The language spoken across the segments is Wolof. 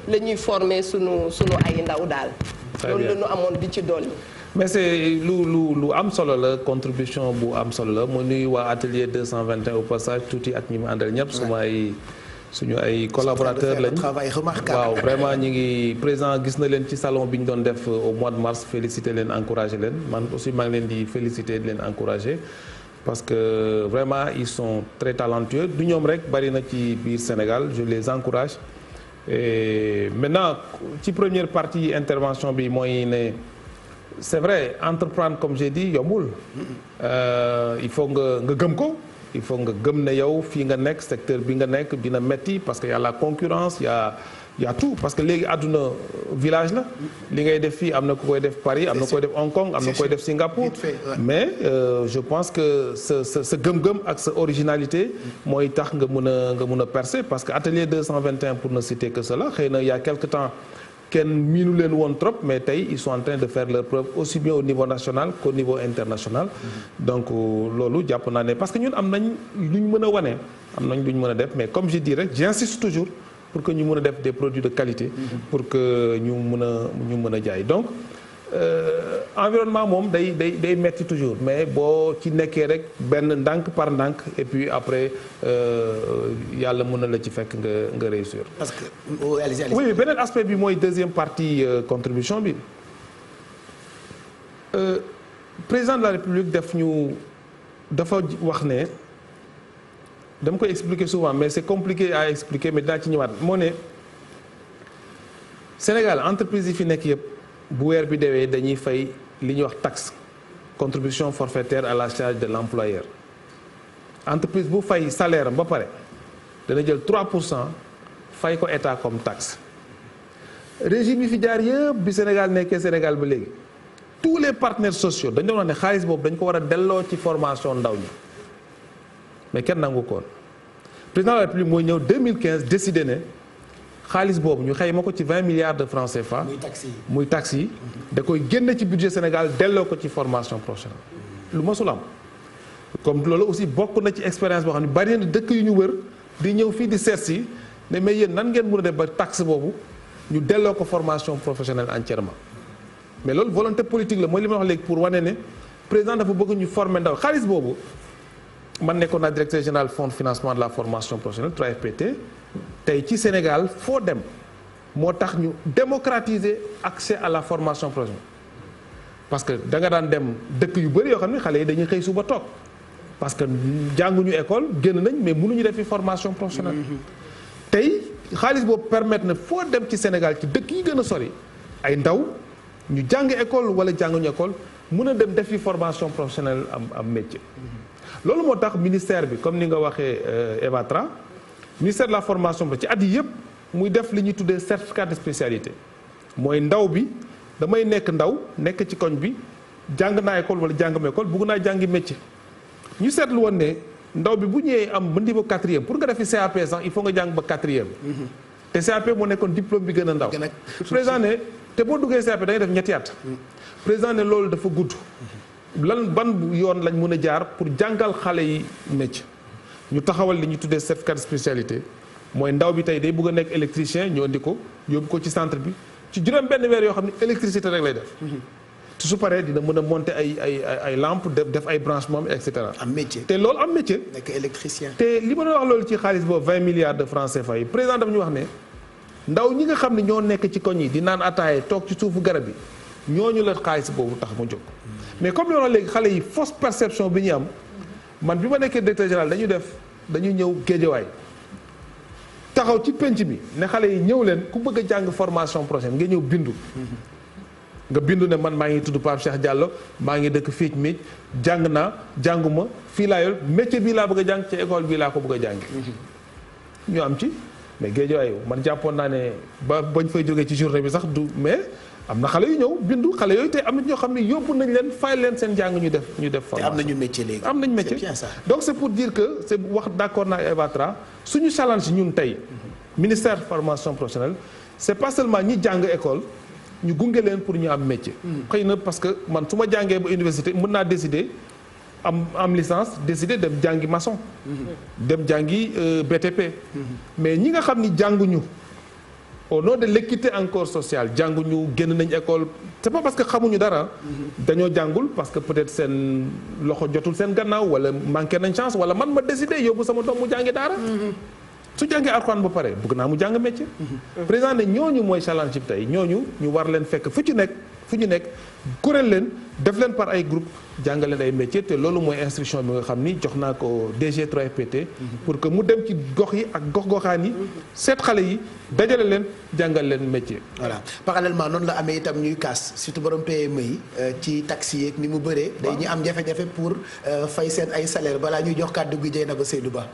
la ñuy former sunu ay ndaw daal. loolu la ñu amoon di ci dolli. mais c'est lu am solo la contribution bu am solo la mu nuy waa atelier 221 au passage tuuti ak ñi mu àndal ñëpp suñu ay collaborateurs lañ waaw vraiment ñi ngi président gis na leen ci salon bi ñu doon def au mois de mars féliciter leen encourager leen man aussi maa ngi leen di féliciter leen encourager parce que vraiment ils sont très talentueux du ñoom rek bari na ci biir Sénégal je les encourage et maintenant ci première partie intervention bi mooy ne c'est vrai entreprendre comme j'ai dit yombul il faut nga gëm ko il faut nga gëm ne yow fii nga nekk secteur bi nga nekk dina metti parce que y a la concurrence y a tout parce que léegi àdduna village la li ngay def fii am na ku koy def Paris am na ku koy def Hong Kong am na ku koy def Singapour mais je pense que sa gëm-gëm ak sa originalité mooy tax nga mën a percer parce que atelier 221 pour ne citer que cela xëy na il y a quelque temps kenn miinu leen woon trop mais tey ils sont en train de faire leur preuve aussi bien au niveau national qu'au niveau international donc loolu jàpp naa ne parce que ñun am nañ lu ñu mën a wane am nañ lu ñu mën a def mais comme je dis rek j'insiste toujours pour que ñu mën a def des produits de qualité pour que ñu mën a jaay donc environnement moom day metti toujours mais boo ci nekkee rek benn ndànk par ndànk et puis après yàlla mën na la ci fekk nga réussir. parce que oui beneen aspect bi mooy deuxième partie contribution bi président de la République dafa wax ne dama koy expliquer souvent mais c'est compliqué à expliquer mais dinaa ci ñëwaat moo ne Sénégal entreprise yi fi nekk yëpp. bu weer bi dewee dañuy fay li ñuy wax taxe contribution forfaitaire à la charge de l'employeur entreprise bu fay salaire am ba pare dana jël 3% fay ko état comme taxe régime yi fi jaar yëpp bi Sénégal nekkee Sénégal ba léegi tous les partenaires sociaux dañu doon wax ne xaalis boobu dañ ko war a delloo ci formation ndaw ñi mais kenn nangu koon président de la République mooy ñëw 2015 décidé ne xaalis boobu ñu xayma ko ci 20 milliards de francs CFA. muy taxes yi da koy génne ci budget Sénégal delloo ko ci formation professionnelle. lu masul am comme loolu aussi bokk na ci expérience boo xam ne bari na dëkk yu ñu wër di ñëw fii di seet si ne mais yéen nan ngeen mën a def ba taxe boobu ñu delloo ko formation professionnelle entièrement. mais loolu volonté politique la mooy li ma wax léegi pour wane ne président dafa bëgg ñu former ndaw xaalis boobu man nekkoon naa directeur général fonds de financement de la formation professionnelle 3FPT. tey ci Sénégal foo dem moo tax ñu démocratiser accès à la formation professionnelle parce que da nga daan dem dëkk yu bëri yoo xam ne xale yi dañuy xëy suba toog parce que jànguñu école génn nañ mais mënuñu def fi formation professionnelle. tey xaalis boobu permettre na foo dem ci Sénégal ci dëkk yi gën a sori ay ndaw ñu jàng école wala jànguñu école mun a dem def fi formation professionnelle am métier. loolu moo tax ministère bi comme ni nga waxee Eva Tra ministère de la formation ci at yi yëpp muy def li ñuy tuddee certificat de spécialité mooy ndaw bi damay nekk ndaw nekk ci koñ bi jàng naa école wala jàng ma école bëgg naa jàngi métier. ñu seetlu woon ne ndaw bi bu ñëwee am ba niveau 4e pour nga defi CAP sax il faut nga jàng ba 4e. te CAP moo nekkoon diplôme bi gën a ndaw. président ne te boo duggee CAP da ngay def ñetti at. président ne loolu dafa gudd. ban yoon lañ mën a jaar pour jàngal xale yi métier. ñu taxawal li ñu tuddee certificat de spécialité mooy ndaw bi tey day bëgg a nekk électricien ñu indi ko yóbbu ko ci centre bi ci juróom benn weer yoo xam ne électricité rek lay def. te su paree dina mën a monter ay lampe def ay branchement et cetera. am métier te loolu am métier. nekk électricien. te li ma doon wax loolu ci xaalis boobu 20 milliards de francs CFA yi président dafa ñu wax ne ndaw ñi nga xam ne ñoo nekk ci koñ yi di naan ataaye toog ci suufu garab yi ñooñu la xaalis boobu tax mu jóg. mais comme li ma wax léegi xale yi fausse perception bi ñu am. man bi ma nekkee directeur général dañuy ñëw géejawaay taxaw ci penc bi ne xale yi ñëw leen ku bëgg a jàng formation prochaine nga ñëw bindu. nga bindu ne man maa ngi tudd Pape Cheikh Diallo maa ngi dëkk fii mi jàng naa jànguma fii laa yor métier bii laa bëgg a jàng ci école bii laa ko bëgg a jàngi. ñu am ci mais géejawaay man jàppoon naa ne bañ fay jógee ci journée bi sax du mais. am na xale yu ñëw bindu xale yooyu tey am na ñoo xam ne yóbbu nañ leen fay leen seen jàng ñu def formation. te am nañu métier léegi. am nañu métier donc c'est pour dire que c'est wax d'accord naa Eva Tra suñu challenge ñun tey ministère formation professionnelle c'est pas seulement ñi jàng école ñu gunge leen pour ñu am métier. xëy na parce que man su ma jàngee ba université mën naa décider am licence décider dem jàngi maçon. dem jàngi BTP. mais ñi nga xam ni jànguñu au nom de l'équité encore sociale jànguñu génn nañ école c'est pas parce que xamuñu dara dañoo jàngul parce que peut-être seen loxo jotul seen gannaaw wala manqué nañ chance wala man ma décidé yóbbu sama doom mu jàngi daara su jàngee alxuraan ba pare bëgg naa mu jàng métier président ne ñooñu mooy challenge bi tey ñooñu ñu war leen fekk fu ñu nekk kuréel leen def leen par ay groupe jàngal leen ay métier te loolu mooy instruction bi nga xam ni jox naa ko DG 3FPT pour que mu dem ci gox yi ak gox-goxaan yi seet xale yi dajale leen jàngal leen métier. voilà parallèlement noonu la amee itam ñuy kaas surtout borom PME yi ci taxi yeeg ni mu bëree. day ñu am jafe-jafe pour fay seen ay salaire balaa ñuy jox kàddu gi Dieynaba Seydou Ba.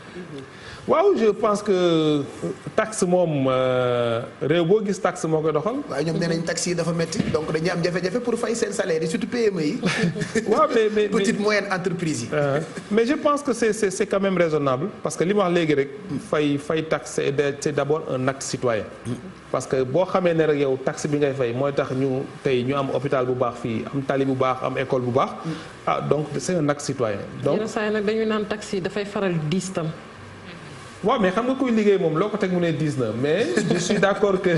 waaw je pense que taxe moom réew boo gis taxe moo koy doxal. waaw ñoom nee nañ taxi yi dafa metti donc dañuy am jafe-jafe pour fay seen salaire yi surtout PME yi. waaw mais petite moyenne entreprise yi. mais je pense que c'est quand même raisonnable parce que li ma wax léegi rek. fay taxe c'est d'abord un acte citoyen. parce que boo xamee ne rek yow taxe bi ngay fay mooy tax ñu am hôpital bu baax fii am tali bu baax am école bu baax. donc c'est un acte citoyen. donc yenn saa yi nag dañuy naan taxe yi dafay faral diis tam. waaw mais xam nga kuy liggéey moom loo ko teg mu ne 10 na mais je suis d'accord que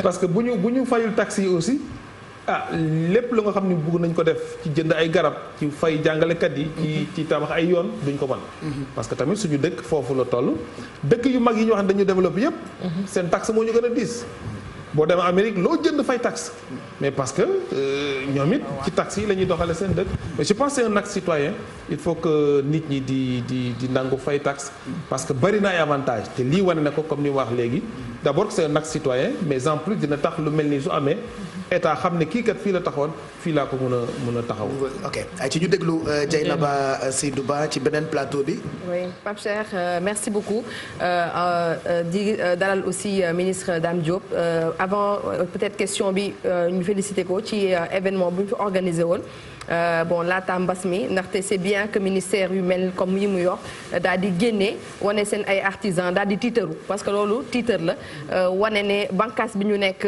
parce que bu ñu fayul taxes yi aussi lépp lu nga xam ne bëgg nañ ko def ci jënd ay garab ci fay jàngalekat yi ci tabax ay yoon duñ ko mën parce que tamit suñu dëkk foofu la toll dëkk yu mag yi ñu wax ne dañu développé yépp seen taxe moo ñu gën a diis boo demee Amérique loo jënd fay taxe mais parce que ñoom it ci taxe yi la ñuy doxale seen dëkk mais je pense que c'est un acte citoyen il faut que nit ñi di nangu fay taxe parce que bari na ay avantages te lii wane na ko comme ni wax léegi d'abord que c'est un acte citoyen mais en plus dina tax lu mel nii su amee état xam ne kii kat fii la taxoon fii laa ko mën a taxaw. ok ay ci ñu déglu Dieynaba Seydou Ba ci beneen plateau bi. oui Pape Cheikh merci beaucoup di dalal aussi ministre Dame Diop avant peut-être question bi ñu félicité ko ci événement bu ñu fi organisé woon. bon laata mbas mi ndaxte c'est bien que ministère yu mel comme yi mu yor daal di génne wane seen ay artisans daal di tiitaru parce que loolu tiitar la wane ne bànqaas bi ñu nekk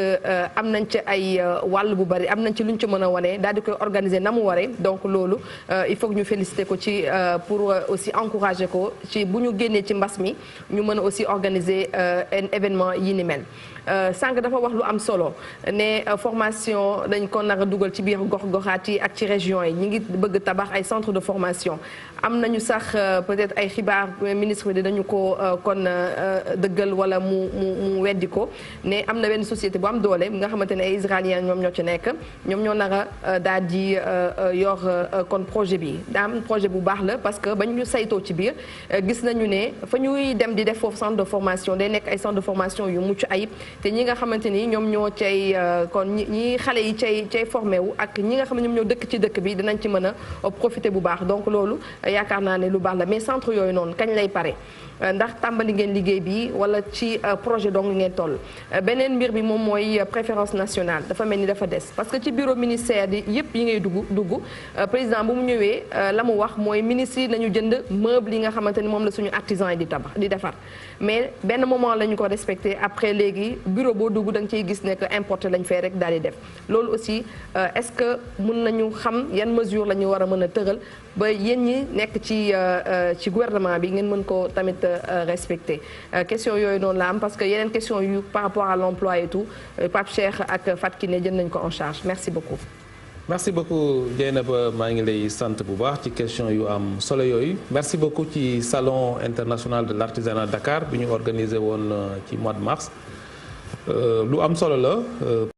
am nañ ci ay wàll bu bari am nañ ci lu ñu ci mën a wane daal di koy organiser na mu waree donc loolu il faut que ñu féliciter ko ci pour aussi encourager ko ci bu ñu génnee ci mbas mi ñu mën a aussi organiser un événement yi ni mel. sànq dafa wax lu am solo ne formation dañ ko nar a dugal ci biir gox-goxaat yi ak ci région yi ñi ngi bëgg tabax ay centre de formation am nañu sax peut-être ay xibaar ministre bi dañu ko kon dëggal wala mu weddi ko ne am na benn société bu am doole nga xamante ne ay israéliens ñoom ñoo ci nekk ñoom ñoo nar a daal di yor kon projet bi daa am projet bu baax la parce que ba ñu saytoo ci biir gis nañu ne fa ñuy dem di def foofu centre de formation day nekk ay centre de formation yu mucc ayib te ñi nga xamante ni ñoom ñoo cay kon ñi xale yi cay formé wu ak ñi nga xam ne ñoom ñoo dëkk ci dëkk bi dinañ ci mën a profiter bu baax donc loolu yaakaar naa ne lu baax la mais centre yooyu noonu kañ lay pare ndax tàmbali ngeen liggéey bi wala ci projet dong ngeen toll beneen mbir bi moom mooy préférence nationale dafa mel ni dafa des parce que ci bureau ministère di yëpp yi ngay dugg président bu mu ñëwee la mu wax mooy ministre yi nañu jënd meuble yi nga xamante ni moom la suñu artisan yi di defar mais benn moment la ñu ko respecté après léegi bureau boo dugg da nga ciy gis ne que importé lañ fay rek daal di def loolu aussi est-ce que mën nañu xam yan mesure la ñu war a mën a tëral ba yéen ñi nekk ci gouvernement bi ngeen mën ko tamit respecté question yooyu noonu la am parce que yeneen question yu par rapport à l'emploi et tout Pape Cheikh ak Fatou Kiné jël nañ ko en charge merci beaucoup. merci beaucoup Dieynaba maa ngi lay sant bu baax ci question yu am solo yooyu merci beaucoup ci salon international de l'artisanat Dakar bi ñu organisé woon ci mois de mars lu am solo la.